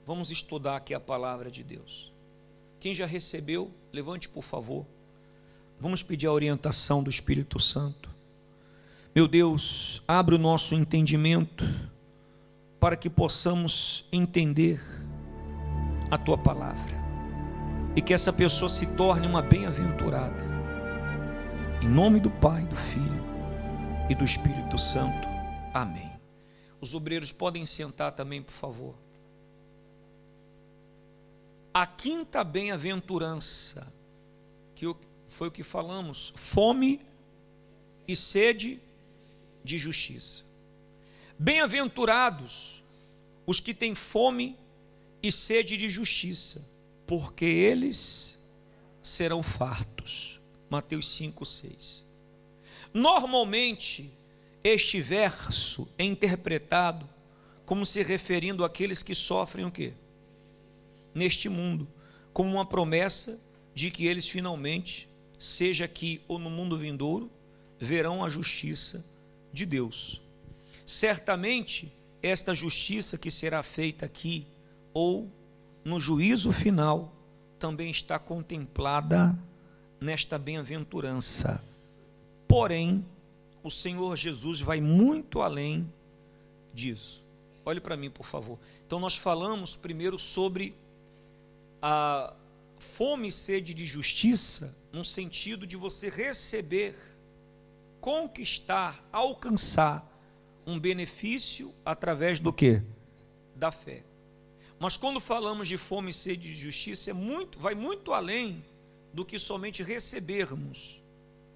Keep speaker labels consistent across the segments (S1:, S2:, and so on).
S1: Vamos estudar aqui a palavra de Deus. Quem já recebeu, levante por favor. Vamos pedir a orientação do Espírito Santo. Meu Deus, abre o nosso entendimento para que possamos entender a Tua palavra e que essa pessoa se torne uma bem-aventurada. Em nome do Pai, do Filho e do Espírito Santo. Amém. Os obreiros podem sentar também, por favor. A quinta bem-aventurança, que foi o que falamos, fome e sede de justiça. Bem-aventurados os que têm fome e sede de justiça, porque eles serão fartos. Mateus 5:6. Normalmente, este verso é interpretado como se referindo àqueles que sofrem o quê? Neste mundo, como uma promessa de que eles finalmente, seja aqui ou no mundo vindouro, verão a justiça de Deus. Certamente, esta justiça que será feita aqui ou no juízo final também está contemplada nesta bem-aventurança. Porém, o Senhor Jesus vai muito além disso. Olhe para mim, por favor. Então, nós falamos primeiro sobre a fome e sede de justiça, no sentido de você receber, conquistar, alcançar um benefício através do quê? Da fé. Mas quando falamos de fome e sede de justiça, vai muito além do que somente recebermos.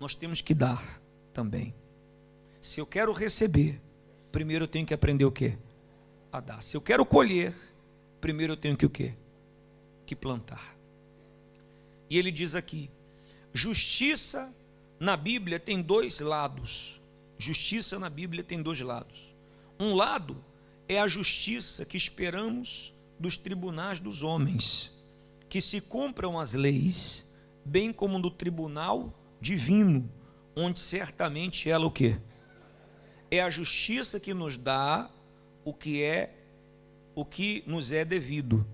S1: Nós temos que dar também. Se eu quero receber, primeiro eu tenho que aprender o quê? A dar. Se eu quero colher, primeiro eu tenho que o quê? Que plantar. E ele diz aqui, justiça na Bíblia tem dois lados. Justiça na Bíblia tem dois lados. Um lado é a justiça que esperamos dos tribunais dos homens, que se cumpram as leis, bem como do tribunal divino, onde certamente ela o quê? É a justiça que nos dá o que nos é devido.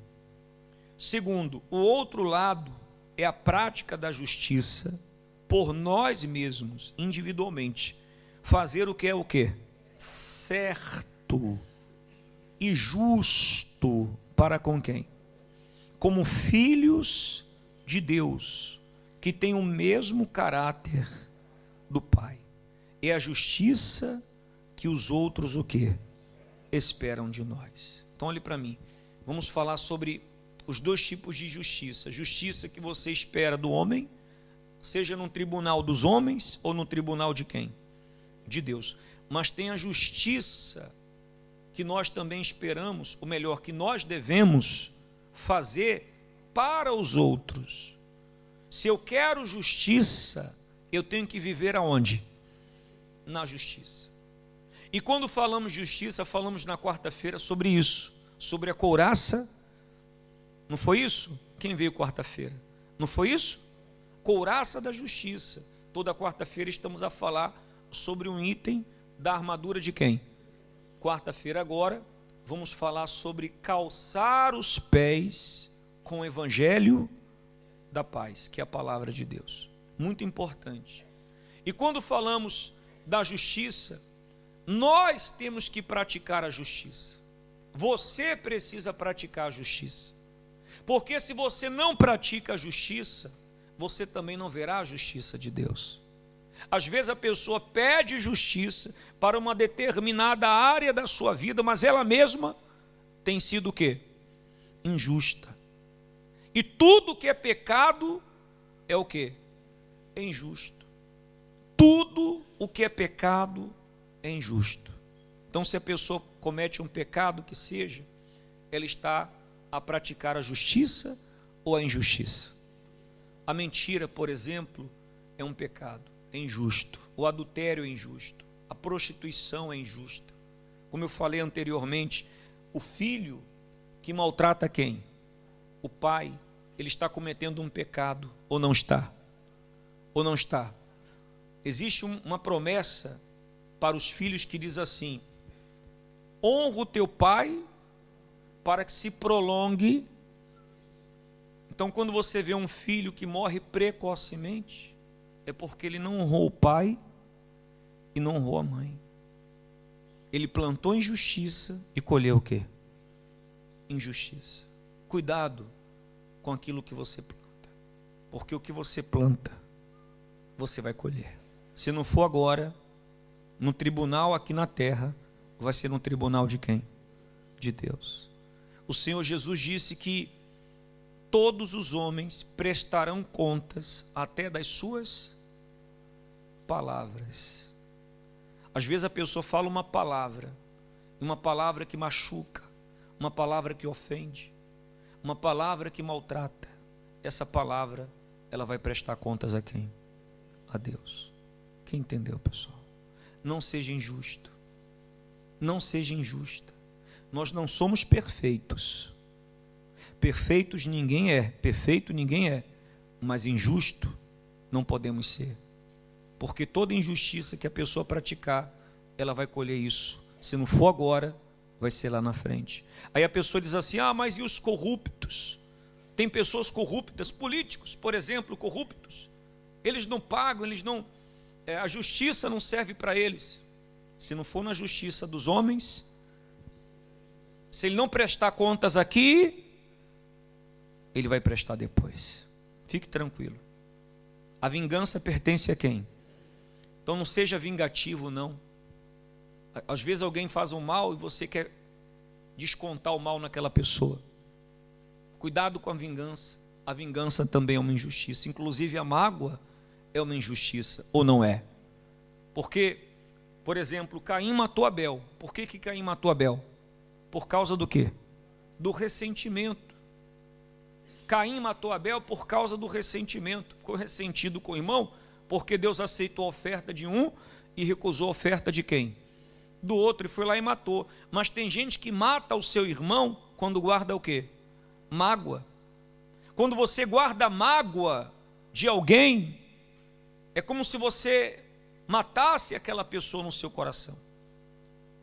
S1: Segundo, o outro lado é a prática da justiça por nós mesmos, individualmente. Fazer o que é o quê? Certo e justo para com quem? Como filhos de Deus, que têm o mesmo caráter do Pai. É a justiça que os outros o quê? Esperam de nós. Então olhe para mim. Vamos falar sobre os dois tipos de justiça. Justiça que você espera do homem, seja no tribunal dos homens ou no tribunal de quem? De Deus. Mas tem a justiça que nós também esperamos, ou melhor, que nós devemos fazer para os outros. Se eu quero justiça, eu tenho que viver aonde? Na justiça. E quando falamos justiça, falamos na quarta-feira sobre isso, sobre a couraça. Não foi isso? Quem veio quarta-feira? Não foi isso? Couraça da justiça. Toda quarta-feira estamos a falar sobre um item da armadura de quem? Quarta-feira agora, vamos falar sobre calçar os pés com o evangelho da paz, que é a palavra de Deus. Muito importante. E quando falamos da justiça, nós temos que praticar a justiça. Você precisa praticar a justiça. Porque se você não pratica a justiça, você também não verá a justiça de Deus. Às vezes a pessoa pede justiça para uma determinada área da sua vida, mas ela mesma tem sido o quê? Injusta. E tudo que é pecado é o quê? É injusto. Tudo o que é pecado é injusto. Então, se a pessoa comete um pecado que seja, ela está a praticar a justiça ou a injustiça? A mentira, por exemplo, é um pecado, é injusto. O adultério é injusto. A prostituição é injusta. Como eu falei anteriormente, o filho que maltrata quem? O pai, ele está cometendo um pecado, ou não está? Ou não está? Existe uma promessa para os filhos que diz assim: honra o teu pai para que se prolongue. Então, quando você vê um filho que morre precocemente, é porque ele não honrou o pai e não honrou a mãe. Ele plantou injustiça e colheu o quê? Injustiça. Cuidado com aquilo que você planta, porque o que você planta, você vai colher. Se não for agora, no tribunal aqui na terra, vai ser no tribunal de quem? De Deus. O Senhor Jesus disse que todos os homens prestarão contas até das suas palavras. Às vezes a pessoa fala uma palavra que machuca, uma palavra que ofende, uma palavra que maltrata. Essa palavra, ela vai prestar contas a quem? A Deus. Quem entendeu, pessoal? Não seja injusto. Não seja injusta. Nós não somos perfeitos. Perfeitos ninguém é, perfeito ninguém é, mas injusto não podemos ser. Porque toda injustiça que a pessoa praticar, ela vai colher isso. Se não for agora, vai ser lá na frente. Aí a pessoa diz assim: ah, mas e os corruptos? Tem pessoas corruptas, políticos, por exemplo, corruptos. Eles não pagam, a justiça não serve para eles. Se não for na justiça dos homens, se ele não prestar contas aqui, ele vai prestar depois. Fique tranquilo. A vingança pertence a quem? Então não seja vingativo, não. Às vezes alguém faz um mal e você quer descontar o mal naquela pessoa. Cuidado com a vingança. A vingança também é uma injustiça. Inclusive a mágoa é uma injustiça, ou não é? Porque, por exemplo, Caim matou Abel. Por que Caim matou Abel? Por causa do quê? Do ressentimento. Caim matou Abel por causa do ressentimento. Ficou ressentido com o irmão, porque Deus aceitou a oferta de um e recusou a oferta de quem? Do outro, e foi lá e matou. Mas tem gente que mata o seu irmão quando guarda o quê? Mágoa. Quando você guarda mágoa de alguém, é como se você matasse aquela pessoa no seu coração.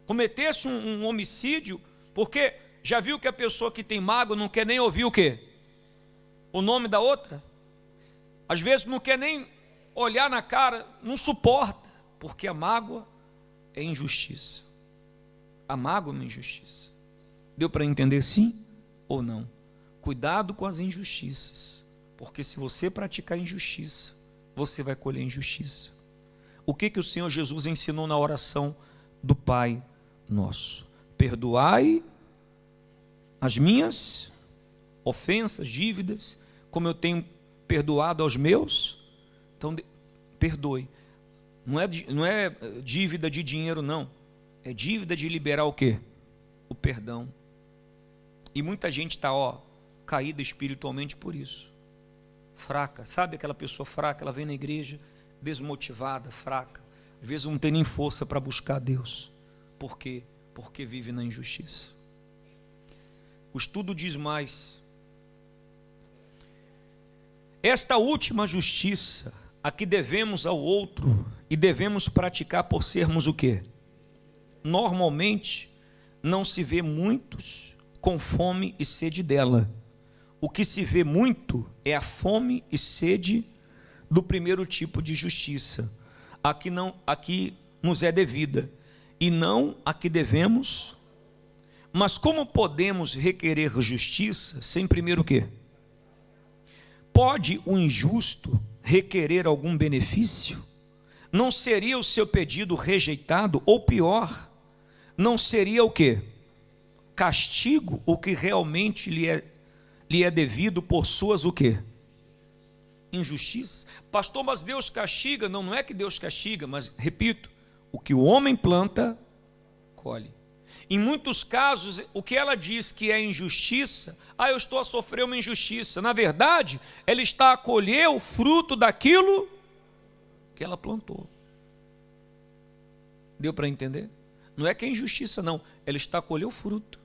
S1: Cometesse um homicídio, porque já viu que a pessoa que tem mágoa não quer nem ouvir o quê? O nome da outra? Às vezes não quer nem olhar na cara, não suporta, porque a mágoa é injustiça. A mágoa é uma injustiça. Deu para entender sim ou não? Cuidado com as injustiças, porque se você praticar injustiça, você vai colher injustiça. O que o Senhor Jesus ensinou na oração do Pai Nosso? Perdoai as minhas ofensas, dívidas, como eu tenho perdoado aos meus. Então, perdoe. Não é dívida de dinheiro, não. É dívida de liberar o quê? O perdão. E muita gente está, caída espiritualmente por isso. Fraca. Sabe aquela pessoa fraca? Ela vem na igreja desmotivada, fraca. Às vezes não tem nem força para buscar Deus. Por quê? Porque vive na injustiça. O estudo diz mais. Esta última justiça a que devemos ao outro e devemos praticar por sermos o quê? Normalmente não se vê muitos com fome e sede dela. O que se vê muito é a fome e sede do primeiro tipo de justiça, a que nos é devida, e não a que devemos. Mas como podemos requerer justiça sem primeiro o quê? Pode o injusto requerer algum benefício? Não seria o seu pedido rejeitado? Ou pior, não seria o quê? Castigo o que realmente lhe é devido por suas o quê? Injustiça. Pastor, mas Deus castiga? Não, não é que Deus castiga, mas repito, o que o homem planta, colhe. Em muitos casos, o que ela diz que é injustiça, eu estou a sofrer uma injustiça. Na verdade, ela está a colher o fruto daquilo que ela plantou. Deu para entender? Não é que é injustiça, não. Ela está a colher o fruto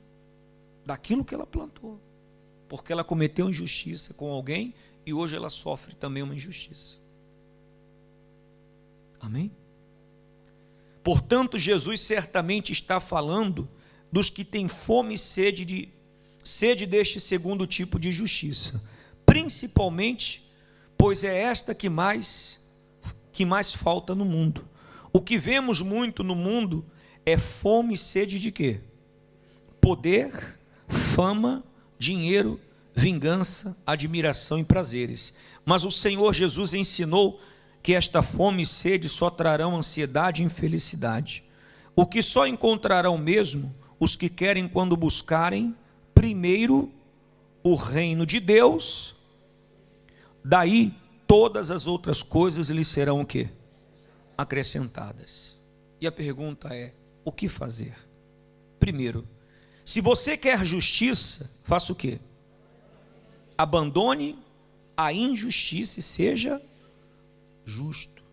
S1: daquilo que ela plantou. Porque ela cometeu injustiça com alguém e hoje ela sofre também uma injustiça. Amém? Portanto, Jesus certamente está falando dos que têm fome e sede sede deste segundo tipo de justiça, principalmente, pois é esta que mais falta no mundo. O que vemos muito no mundo é fome e sede de quê? Poder, fama, dinheiro, vingança, admiração e prazeres. Mas o Senhor Jesus ensinou que esta fome e sede só trarão ansiedade e infelicidade. O que só encontrarão mesmo os que querem quando buscarem primeiro o reino de Deus, daí todas as outras coisas lhes serão o quê? Acrescentadas. E a pergunta é, o que fazer? Primeiro, se você quer justiça, faça o quê? Abandone a injustiça e seja justo.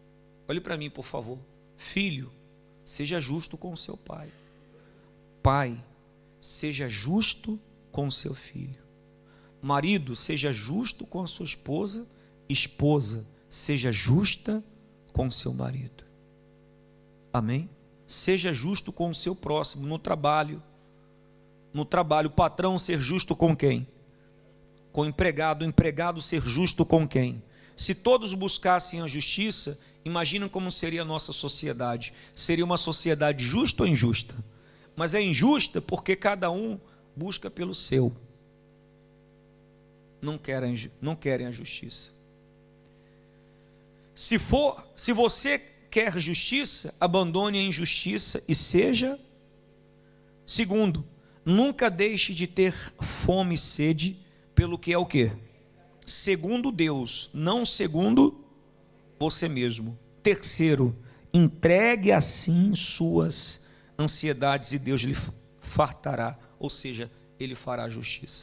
S1: Olhe para mim, por favor. Filho, seja justo com o seu pai. Pai, seja justo com o seu filho. Marido, seja justo com a sua esposa. Esposa, seja justa com o seu marido. Amém? Seja justo com o seu próximo, no trabalho. No trabalho, o patrão ser justo com quem? Com o empregado ser justo com quem? Se todos buscassem a justiça, imagina como seria a nossa sociedade. Seria uma sociedade justa ou injusta? Mas é injusta porque cada um busca pelo seu. Não querem a justiça. Se você quer justiça, abandone a injustiça e seja. Segundo, nunca deixe de ter fome e sede pelo que é o quê? Segundo Deus, não segundo você mesmo. Terceiro, entregue assim suas ansiedades e Deus lhe fartará, ou seja, Ele fará justiça.